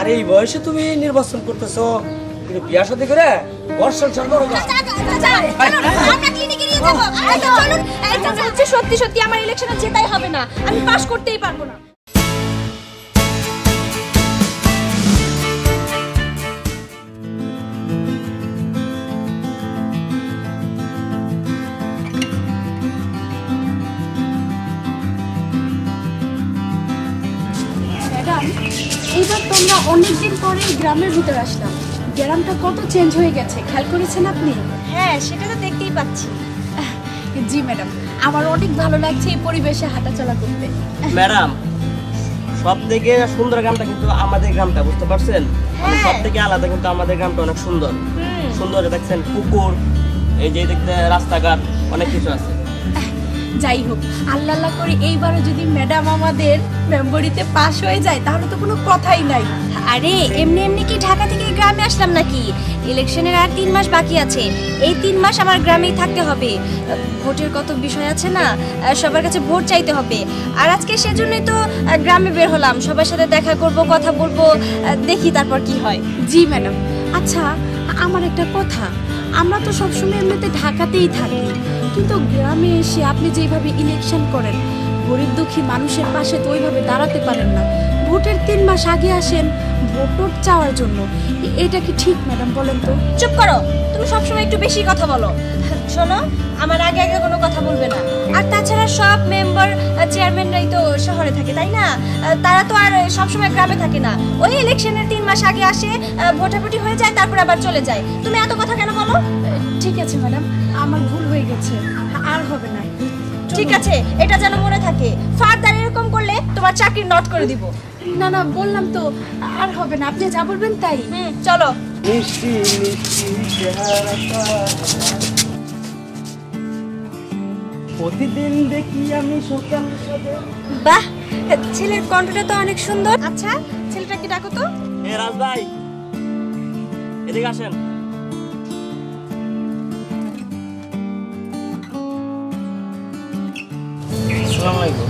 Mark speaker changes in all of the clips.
Speaker 1: আর এই বয়সে তুমি নির্বাচন করতেছো, কিন্তু বিয়া শাদী করে ঘর সংসার করো না।
Speaker 2: সত্যি সত্যি আমার ইলেকশনে জেতাই হবে না, আমি পাস করতেই পারবো না।
Speaker 3: এইবার তোমরা অনেকদিন পরে গ্রামের ভিতরে আসলাম, গ্রামটা কত চেঞ্জ হয়ে গেছে, খেয়াল করেছেন আপনি?
Speaker 2: হ্যাঁ, সেটা তো দেখতেই পাচ্ছি।
Speaker 3: জি ম্যাডাম, আমার অনেক ভালো লাগছে এই পরিবেশে হাঁটাচলা করতে।
Speaker 1: ম্যাডাম, সব থেকে সুন্দর গ্রামটা কিন্তু আমাদের গ্রামটা, বুঝতে পারছেন? সব থেকে আলাদা কিন্তু আমাদের গ্রামটা অনেক সুন্দর। সুন্দর দেখছেন, পুকুর, এই যে দেখতে রাস্তাঘাট, অনেক কিছু আছে।
Speaker 3: যাই হোক, আল্লাহ আল্লাহ করে এইবারও যদি ম্যাডাম আমাদের মেম্বরিতে পাস হয়ে যায় তাহলে তো কোনো কথাই নাই।
Speaker 2: আরে এমনি এমনি কি ঢাকা থেকে গ্রামে আসলাম নাকি? ইলেকশনের আর 3 মাস বাকি আছে, এই 3 মাস আমার গ্রামেই থাকতে হবে। ভোটের কত বিষয় আছে না, সবার কাছে ভোট চাইতে হবে। আর আজকে সেজন্যই তো গ্রামে বের হলাম, সবার সাথে দেখা করব, কথা বলবো, দেখি তারপর কি হয়।
Speaker 3: জি ম্যাডাম। আচ্ছা, আমার একটা কথা, আমরা তো সবসময় এমনিতে ঢাকাতেই থাকি, কিন্তু গ্রামে এসে আপনি যেভাবে ইলেকশন করেন, গরিব দুঃখী মানুষের পাশে তো ওইভাবে দাঁড়াতে পারেন না। ভোটের 3 মাস আগে আসেন ভোট চাওয়ার জন্য, এটা কি ঠিক ম্যাডাম বলেন তো?
Speaker 2: চুপ করো, তুমি সবসময় একটু বেশি কথা বলো। শোনো, আমার আগে আগে কোনো কথা বলবে না। আর তাছাড়া সব মেম্বার চেয়ারম্যানরাই তো শহরে থাকে, তাই না? তারা তো আর সবসময় গ্রামে থাকে না। ওই ইলেকশনের 3 মাস আগে আসে, ভোটাভুটি হয়ে যায়, তারপর আবার চলে যায়। তুমি এত কথা কেন বলো?
Speaker 3: ঠিক আছে ম্যাডাম, আমার ভুল হয়ে গেছে, আর হবে না।
Speaker 2: ঠিক আছে, এটা যেন মনে থাকে। ফার্দার এরকম করলে তোমার চাকরি নট করে দিব।
Speaker 3: না না, বললাম তো আর হবে না, আপনি যা বলবেন তাই।
Speaker 2: চলো।
Speaker 1: মিষ্টি মিষ্টি চেহারাটা প্রতিদিন দেখি আমি সকাল সকাল।
Speaker 2: বাহ, ছেলের কণ্ঠটা তো অনেক সুন্দর। আচ্ছা, ছেলেটাকে ডাকো তো।
Speaker 1: এ রাজ ভাই, এদিকে আসেন। আসসালামু আলাইকুম।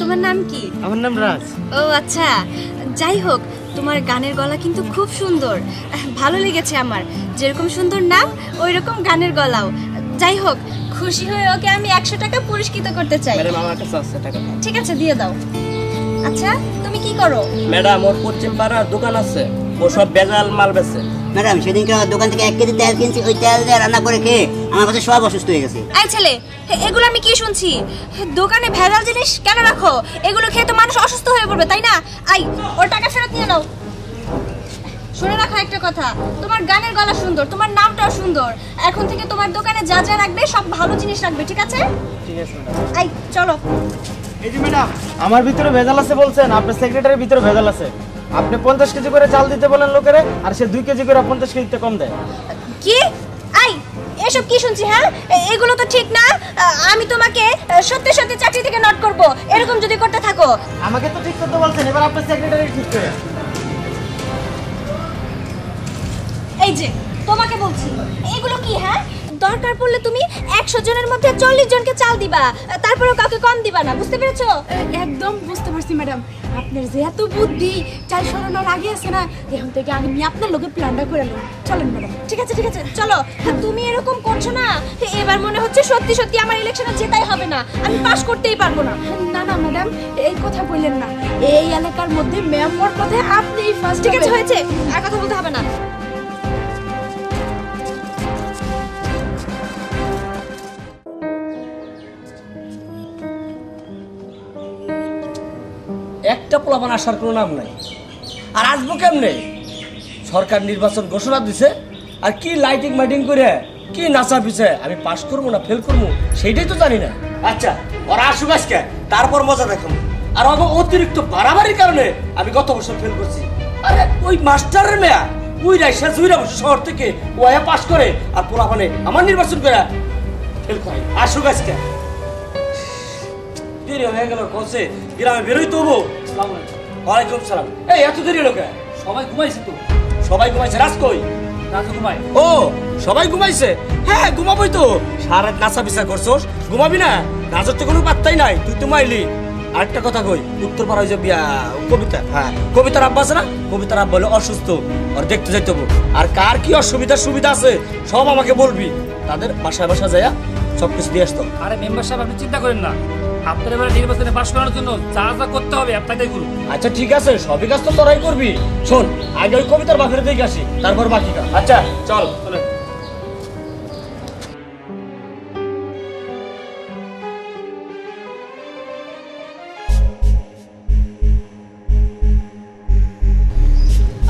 Speaker 2: তোমার নাম কি?
Speaker 1: আমার নাম রাজ।
Speaker 2: ও আচ্ছা, যাই হোক, তোমার গানের গলা কিন্তু খুব সুন্দর, ভালো লেগেছে আমার। যেরকম সুন্দর নাম ওই রকম গানের গলাও। যাই হোক, খুশি হয়ে ওকে আমি 100 টাকা পুরস্কৃত করতে চাই।
Speaker 1: ম্যাডাম, আমার কাছে আছে টাকা।
Speaker 2: ঠিক আছে, দিয়ে দাও। আচ্ছা, তুমি কি করো?
Speaker 1: ম্যাডাম, ওর পশ্চিম পাড়ার দোকান আছে, ও সব ভেজাল মাল বেচে।
Speaker 4: ম্যাডাম, সেদিনকে আমার দোকান থেকে 1 কেজি তেল কিনছি, ওই তেল দিয়ে রান্না করে খেয়ে আমার কাছে সব অসুস্থ হয়ে গেছে।
Speaker 2: এই ছেলে, এগুলো আমি কি শুনছি? দোকানে ভেজাল জিনিস কেন রাখো? এগুলো খেয়ে তো মানুষ অসুস্থ হয়ে পড়বে, তাই না? আই, ওর টাকা ফেরত নিয়ে নাও। শুনে রাখো একটা কথা, তোমার গানের গলা সুন্দর, তোমার নামটাও সুন্দর। এখন থেকে তোমার দোকানে যা যা রাখবে সব ভালো জিনিস রাখবে, ঠিক আছে?
Speaker 1: ঠিক আছে ম্যাডাম।
Speaker 2: আই, চলো।
Speaker 5: এই যে ম্যাডাম, আমার ভিতরে ভেজাল আছে বলছেন, আপনার সেক্রেটারির ভিতরে ভেজাল আছে। আপনি 50 কেজি করে চাল দিতে বলেন লোকেরে, আর সে 2 কেজি করে 50 কেজিতে কম দেয়।
Speaker 2: কি? আই, এসব কি শুনছি? হ্যাঁ, এগুলো তো ঠিক না। আমি তোমাকে সত্যি সত্যি চাকরি থেকে নট করব, এরকম যদি করতে থাকো।
Speaker 5: আমাকে তো ঠিক করতে বলছেন, এবার আপনার সেক্রেটারি ঠিক করে।
Speaker 2: এই যে তোমাকে বলছি, এগুলো কি? হ্যাঁ, দরকার পড়লে তুমি 100 জনের মধ্যে 40 জনকে চাল দিবা, তারপরেও কাউকে কম দিবা না, বুঝতে পেরেছো?
Speaker 3: একদম বুঝতে পারছি ম্যাডাম, আপনার যে এত বুদ্ধি, চাল সরানোর আগে আছে না, এখন থেকে আমি আপনার লোকের প্ল্যানটা করে নেব। চলেন ম্যাডাম।
Speaker 2: ঠিক আছে, ঠিক আছে, চলো। তুমি এরকম করছো না, এবার মনে হচ্ছে সত্যি সত্যি আমার ইলেকশনে জেতাই হবে না, আমি পাস করতেই পারবো না।
Speaker 3: না না ম্যাডাম, এই কথা বললেন না, এই এলাকার মধ্যে মেম্বার পদে আপনিই ফার্স্ট।
Speaker 2: ঠিক আছে, হয়েছে, আর কথা বলতে হবে না।
Speaker 1: একটা পোলাপান আসার কোনো নাম নাই, আর আসবো কেমনে? সরকার নির্বাচন ঘোষণা দিছে, আর কি লাইটিং মাইটিং করে কি নাচা পিছে আমি পাস করবো না ফেল করবো সেইটাই তো জানি না। আচ্ছা, ওরা আসুক আজকে, তারপর মজা দেখাবো। আর আমার অতিরিক্ত বাড়াবাড়ির কারণে আমি গত বছর ফেল করছি। আরে ওই মাস্টারের মেয়া ওই রাইসা জুইরা বসে শহর থেকে ওয়া পাস করে, আর পোলাপানে আমার নির্বাচন করে ফেল করে। আসুক আজকে। দেরি হয়ে গেল, কলসে গ্রামে বেরোই তো। ওয়ালাইকুম সালাম। এই এত দেরি হলো কেন? সবাই ঘুমাইছে তো। সবাই ঘুমাইছে? রাজ কই? রাজু ঘুমাই। ও, সবাই ঘুমাইছে? হ্যাঁ, ঘুমাবই তো। সারা রাত নাচা বিচার করছোস, ঘুমাবি না? রাজের তো কোনো পাত্তাই নাই, তুই তো মাইলি। আরেকটা কথা কই, উত্তরপাড়া ওই যে কবিতা, হ্যাঁ কবিতার আব্বা আছে না, কবিতার আব্বা হলো অসুস্থ, আর দেখতে যাইতে হবো। আর কার কি অসুবিধা সুবিধা আছে সব আমাকে বলবি, তাদের বাসায় বাসা যাইয়া সবকিছু দিয়ে আসতো।
Speaker 6: আরে মেম্বার সাহেব আপনি চিন্তা করেন না, আপনার এবারে নির্বাচনে পাশ করানোর জন্য যা যা করতে হবে আপনাকেই করুন।
Speaker 1: আচ্ছা ঠিক আছে, সবই কাজ তো তোরাই করবি। শোন, আগে ওই কবিতার বাপের দিকে আসি, তারপর বাকি কাজ। আচ্ছা চল।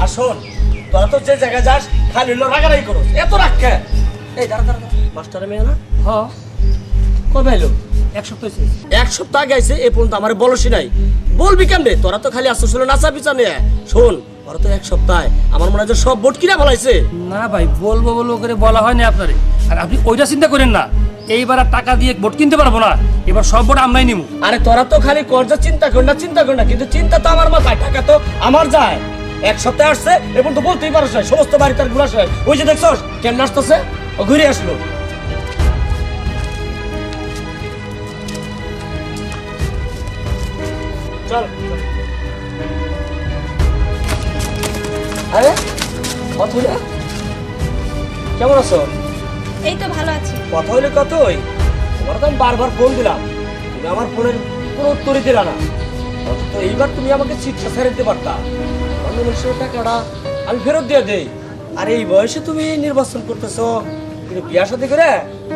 Speaker 1: আর শোন, তোরা তো যে জায়গায় যাস খালি হলো রাগারাগি করো, এত রাগ কে? এই দাঁড়া দাঁড়া, মাস্টারের মেয়ে না?
Speaker 6: হ্যাঁ,
Speaker 1: কবে এলো?
Speaker 6: 1 সপ্তাহ হয়েছে।
Speaker 1: 1 সপ্তাহ আগে আইছে, এ পর্যন্ত আমার বলসি নাই। বলবি কেমনে? তোরা তো খালি আসছিস নাচা পিছা নিয়ে। শোন, ওরা তো 1 সপ্তাহে আমার মনে হয় যে সব ভোট কিনা ফেলাইছে।
Speaker 6: না ভাই, বলবো বলবো করে বলা হয়নি আপনারে। আর আপনি ওইটা চিন্তা করেন না, এইবার আর টাকা দিয়ে ভোট কিনতে পারবো না, এবার সব ভোট আমরাই নিব।
Speaker 1: আরে তোরা তো খালি কর্জা চিন্তা কর না, কিন্তু চিন্তা তো আমার মাথায়, টাকা তো আমার যায়। 1 সপ্তাহে আসছে, এবং তো বলতেই পারছ না, সমস্ত বাড়ি তার ঘুরা শেষ। ওই যে দেখছস কেমন আসতেছে, ও ঘুরে আসলো। চল। আরে কথা হইলো? কেমন আছো?
Speaker 2: এই তো ভালো আছি।
Speaker 1: কথা হইলে কতই, তোমার তো আমি বারবার ফোন দিলাম, তুমি আমার ফোনের কোনো উত্তরই দিলা না। অথচ এইবার তুমি আমাকে চিকিৎসা ছেড়ে দিতে পারতা, অন্য মানুষের টাকাটা আমি ফেরত দিয়ে দেই। আর এই বয়সে তুমি নির্বাচন করতেছো, কিন্তু বিয়া শাদী করে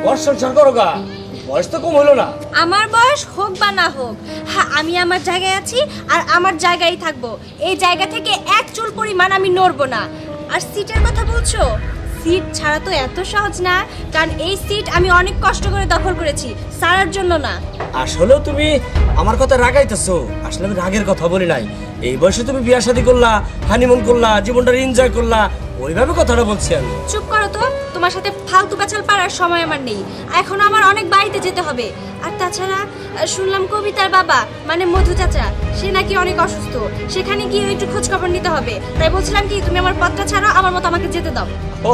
Speaker 1: ঘর সংসার করো গা, বয়স তো কম হলো না।
Speaker 2: আমার বয়স হোক বা না হোক, হ্যাঁ আমি আমার জায়গায় আছি আর আমার জায়গায় থাকবো। এই জায়গা থেকে এক চুল পরিমাণ আমি নড়বো না। আর সিটের কথা বলছো, সিট ছাড়া তো এত সহজ না, কারণ এই সিট আমি অনেক কষ্ট করে দখল করেছি, সারার জন্য না।
Speaker 1: আসলেও তুমি আমার কথা রাগাইতেছো, আসলে আমি রাগের কথা বলি নাই। এই বয়সে তুমি বিয়া শাদী করলা, হানিমুন করলা, জীবনটা এনজয় করলা, ওইভাবে কথাটা বলছি আমি।
Speaker 2: চুপ করো তো, তোমার সাথে ফালতু পেছাল পাড়ার সময় আমার নেই। এখন আমার অনেক বাড়িতে যেতে হবে। আর তাছাড়া শুনলাম কবিতার বাবা মানে মধু চাচা, সে নাকি অনেক অসুস্থ, সেখানে গিয়ে একটু খোঁজ খবর নিতে হবে। তাই বলছিলাম কি, তুমি আমার পথটা ছাড়ো, আমার মতো আমাকে যেতে দাও।
Speaker 1: ও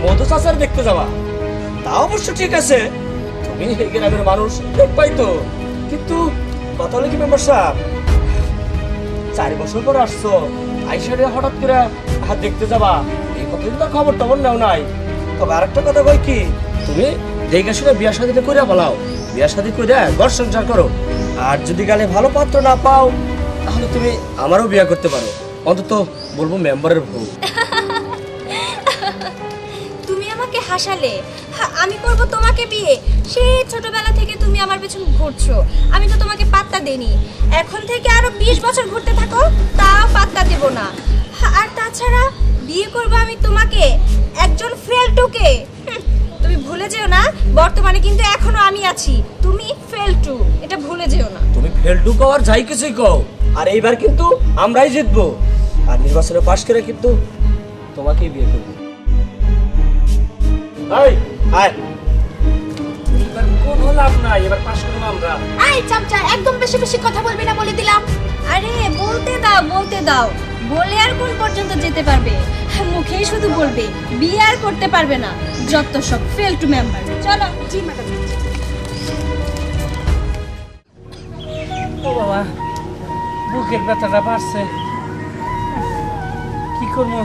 Speaker 1: মধু চাচার দেখতে যাবা, তা অবশ্য ঠিক আছে, তুমি এই গ্রামের মানুষ দেখবাই তো। কিন্তু কথা হলো কি মেম্বার সাহেব, 4 বছর পর আসছো, আইসারে হঠাৎ করে দেখতে যাবা, এই কথা কিন্তু খবর টবর নেও নাই। তবে আরেকটা কথা কই কি, তুমি দেখে শুনে বিয়া শাদীটা করে বলাও, বিয়া শাদী করে ঘর সংসার করো। আর যদি গালে ভালো পাত্র না পাও, তাহলে তুমি আমারও বিয়া করতে পারো, অন্তত বলবো মেম্বারের বউ।
Speaker 2: তুমি আমাকে হাসালে, আমি করব তোমাকে বিয়ে? সেই ছোটবেলা থেকে তুমি আমার পেছনে ঘুরছো, আমি তো তোমাকে পাত্তা দেইনি। এখন থেকে আরো 20 বছর ঘুরতে থাকো, তাও পাত্তা দেব না। আর তাছাড়া বিয়ে করব আমি তোমাকে, একজন ফেলটুকে। তুমি ভুলে যেও না, বর্তমানে কিন্তু এখনো আমি আছি, তুমি ফেলটু, এটা ভুলে যেও না।
Speaker 1: তুমি ফেলটু কও আর যাই কিছুই কও, আর এইবার কিন্তু আমরাই জিতবো, আর নির্বাচনে পাশ করে কিন্তু তোমাকেই বিয়ে করবো। আয় আয়,
Speaker 6: এবার কোনো লাভ নাই, এবার পাশ করবো আমরা।
Speaker 3: এই চামচা, একদম বেশি বেশি কথা বলবি না বলে দিলাম।
Speaker 2: আরে বলতে দাও, বলতে দাও। বলে আর কোন পর্যন্ত যেতে পারবে? মুখেই শুধু বলবে, বিয়ে আর করতে পারবে না। যত সব ফেলটু মেম্বার। চলো।
Speaker 3: জি ম্যাডাম।
Speaker 6: ও বাবা, বুকের ব্যথাটা বাড়ছে, কি করবো?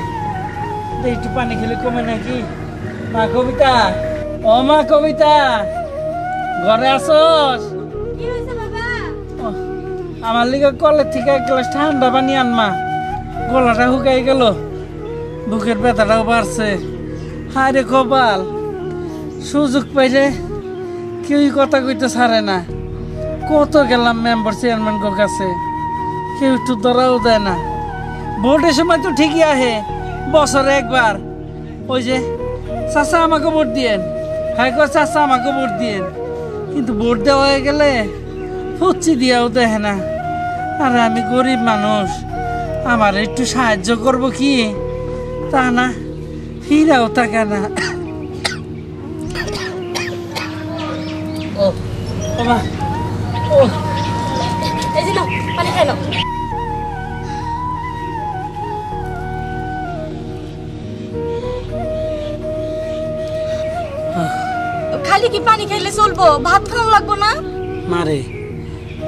Speaker 6: একটু পানি খেলে কমে নাকি? মা কবিতা, ও মা কবিতা, ঘরে আসোস?
Speaker 2: কি হয়েছে বাবা?
Speaker 6: আমার লিগে কলের থেকে 1 গ্লাস ঠান্ডা পানি আন মা, গলাটা শুকাই গেল, বুকের ব্যথাটাও বাড়ছে। হায় রে কপাল, সুযোগ পাইলে কেউই কথা কইতে ছাড়ে না। কত গেলাম মেম্বার চেয়ারম্যানকে কাছে, কেউ একটু ধরাও দেয় না। ভোটের সময় তো ঠিকই আহে, বছরে একবার। ওই যে চাচা আমাকে ভোট দিয়েন, হ্যাঁ গো চাচা আমাকে ভোট দিয়েন, কিন্তু ভোট দেওয়া হয়ে গেলে ফুচি দিয়াও দেখে না। আর আমি গরিব মানুষ, আমার একটু সাহায্য করব কি, তা না, ফিরাও থাকে না। ও ও মা, ও
Speaker 2: এই যে নাও, পানি খেয়ে নাও। খালি কি পানি খাইলে চলবো? ভাত খাওয়া লাগবো না?
Speaker 6: মারে,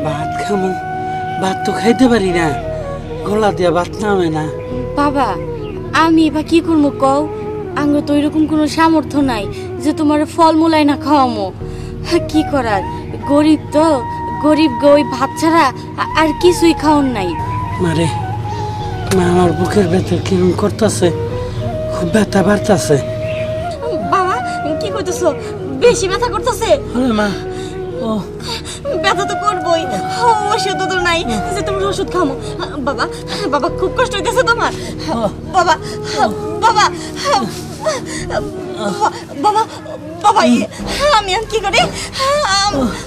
Speaker 6: ভাত খামো, ভাত তো খাইতে পারি না, গলা দিয়ে ভাত নামে না।
Speaker 3: বাবা আমি এবার কি করবো কও, আঙ্গ তো এরকম কোনো সামর্থ্য নাই যে তোমার ফলমূল না খাওয়ামো। কি করার, গরিব তো, গরিব ওই ভাত ছাড়া আর কিছুই খাওয়ার নাই।
Speaker 6: মারে মা, আমার বুকের ভেতর কিরম করতেছে, খুব ব্যথা বাড়তেছে।
Speaker 3: বাবা কি করতেছো, বেশি ব্যথা করতেছে?
Speaker 6: আরে মা, ও
Speaker 3: ব্যথা তো করবোই, ওষুধ তো নাই যে তুমি ওষুধ খামো। বাবা বাবা খুব কষ্ট হইতেছে তোমার? বাবা বাবা বাবা বাবা আমি কি করি?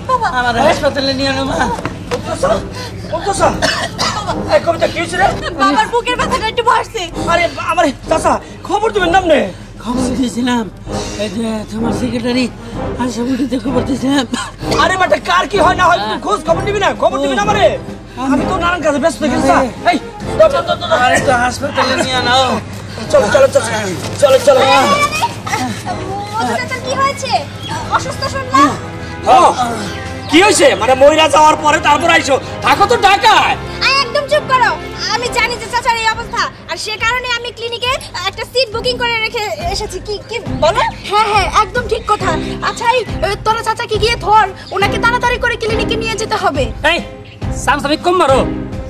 Speaker 3: বাবা
Speaker 6: আমার হাসপাতালে নিয়ে আনো মা।
Speaker 1: এই কবিতা কি হয়েছে রে?
Speaker 3: বাবার বুকের ব্যথাটা একটু বাড়ছে।
Speaker 1: আরে আমার চাচা খবর দিবেন নাম নে।
Speaker 6: খবর দিয়েছিলাম, এই যে তোমার সেক্রেটারি আশা বুড়িতে খবর দিয়েছিলাম।
Speaker 1: আরে বেটা কার কি হয় না হয় খোঁজ খবর দিবি না, খবর দিবি না আমারে। আমি তো নানান কাজে ব্যস্ত হয়ে গেছি। এই
Speaker 6: আরে তো হাসপাতালে নিয়ে আনো।
Speaker 1: চলো চলো চলো চলো চলো।
Speaker 2: মধু চাচা কি হয়েছে? অসুস্থ শুনলাম।
Speaker 1: কি হয়েছে? মানে মহিলা যাওয়ার পরে তারপর আইসো, থাকো তো ঢাকায়।
Speaker 2: একদম চুপ করো। আমি জানি যে চাচার এই অবস্থা, আর সে কারণে আমি ক্লিনিকে একটা সিট বুকিং করে রেখে এসেছি। কি কি বলো?
Speaker 3: হ্যাঁ হ্যাঁ একদম ঠিক কথা। আচ্ছা এই তোরা চাচাকে গিয়ে ধর, ওনাকে তাড়াতাড়ি করে ক্লিনিকে নিয়ে যেতে হবে।
Speaker 7: এই সামসামি কম মারো,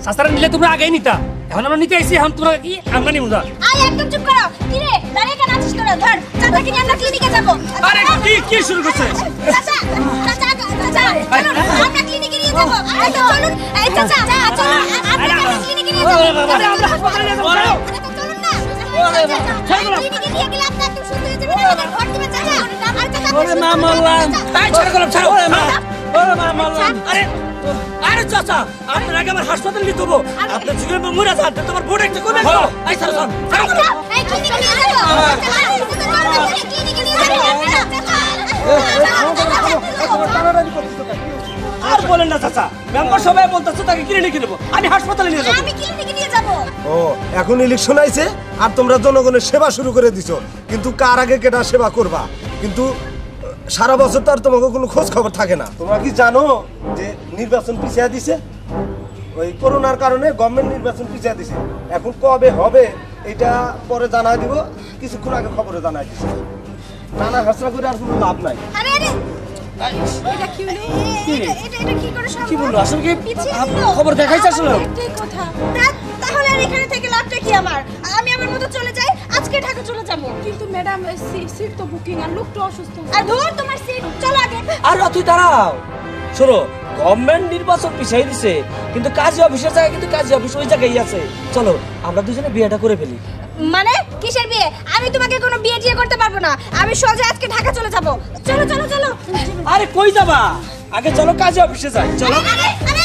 Speaker 7: সাসারা নিলে তোমরা আগেই নিতা, এখন আমরা নিতে আইছি, এখন তোমরা কি আমরা নিমু না?
Speaker 2: একদম চুপ করো। কি রে দাঁড়িয়ে কেন আছিস তোরা? ধর চাচাকে নিয়ে আমরা ক্লিনিকে যাবো।
Speaker 1: আরে কি কি শুরু করছে?
Speaker 2: চাচা চাচা চাচা চলুন, আমরা ক্লিনিকে নিয়ে যাবো। চলুন এই চাচা চলুন, আমরা ক্লিনিকে নিয়ে যাবো।
Speaker 1: আরে আমরা হাসপাতালে নিয়ে যাবো।
Speaker 2: চলুন না, ক্লিনিকে নিয়ে গেলে আপনি একদম সুস্থ হয়ে যাবেন, আমাদের ভর দিবেন চাচা। আর চাচা
Speaker 6: ওরে মা মরলাম,
Speaker 1: এই ছেড়ে গেলাম, ছাড়ো।
Speaker 6: ওরে মা, ওরে মা মরলাম।
Speaker 1: আরে আরে চাচা, আপনার আগে আমার হাসপাতালে নিতে হবো। আপনার জীবনে মরে যান, তোমার বোর্ড একটা করে দাও। এই ছাড়ো ছাড়ো ছাড়ো।
Speaker 2: এই ক্লিনিকে নিয়ে যাবো। ক্লিনিকে নিয়ে যাবো।
Speaker 1: আর বলেন না চাচা, মেম্বার সবাই বলতেছে তাকে ক্লিনিকে নেবো, আমি হাসপাতালে নিয়ে যাবো।
Speaker 2: আমি ক্লিনিকে নিয়ে যাবো।
Speaker 8: ও এখন ইলেকশন আইছে আর তোমরা জনগণের সেবা শুরু করে দিছো, কিন্তু কার আগে কেটা সেবা করবা? কিন্তু সারা বছর তো আর তোমাকে কোনো খোঁজ খবর থাকে না। তোমরা কি জানো যে নির্বাচন পিছিয়ে দিছে? ওই করোনার কারণে গভর্নমেন্ট নির্বাচন পিছিয়ে দিছে। এখন কবে হবে এটা পরে জানাই দিব, কিছুক্ষণ আগে খবরে জানাই দিছে। নানা হাসরা করে আর কোনো লাভ নাই।
Speaker 2: আরে আরে এটা কি হলো? এটা কি করে সম্ভব?
Speaker 1: কি বললো আসলে কি
Speaker 2: পিছিয়ে
Speaker 1: আপনি
Speaker 2: দিল।
Speaker 1: খবর দেখাইছে আসলে?
Speaker 2: ঠিক কথা। তাহলে আর এখানে থেকে লাভটা কি আমার? আমি আমার মতো চলে যাই, আজকে ঢাকা চলে যাবো।
Speaker 3: কিন্তু ম্যাডাম সিট তো বুকিং, আর লোকটা অসুস্থ।
Speaker 2: আর ধর তোমার সিট, চলো আগে।
Speaker 1: আর তুই দাঁড়াও, শোনো গভর্নমেন্ট নির্বাচন পিছিয়ে দিছে, কিন্তু কাজী অফিসের জায়গায় কিন্তু কাজী অফিস ওই জায়গায় আছে। চলো আমরা দুজনে বিয়েটা করে ফেলি।
Speaker 2: মানে কিসের বিয়ে? আমি তোমাকে কোনো বিয়ে টিয়ে করতে পারবো না, আমি সোজা আজকে ঢাকা চলে যাবো। চলো চলো চলো।
Speaker 1: আরে কই যাবা? আগে চলো কাজী অফিসে যাই, চলো।
Speaker 2: আরে আরে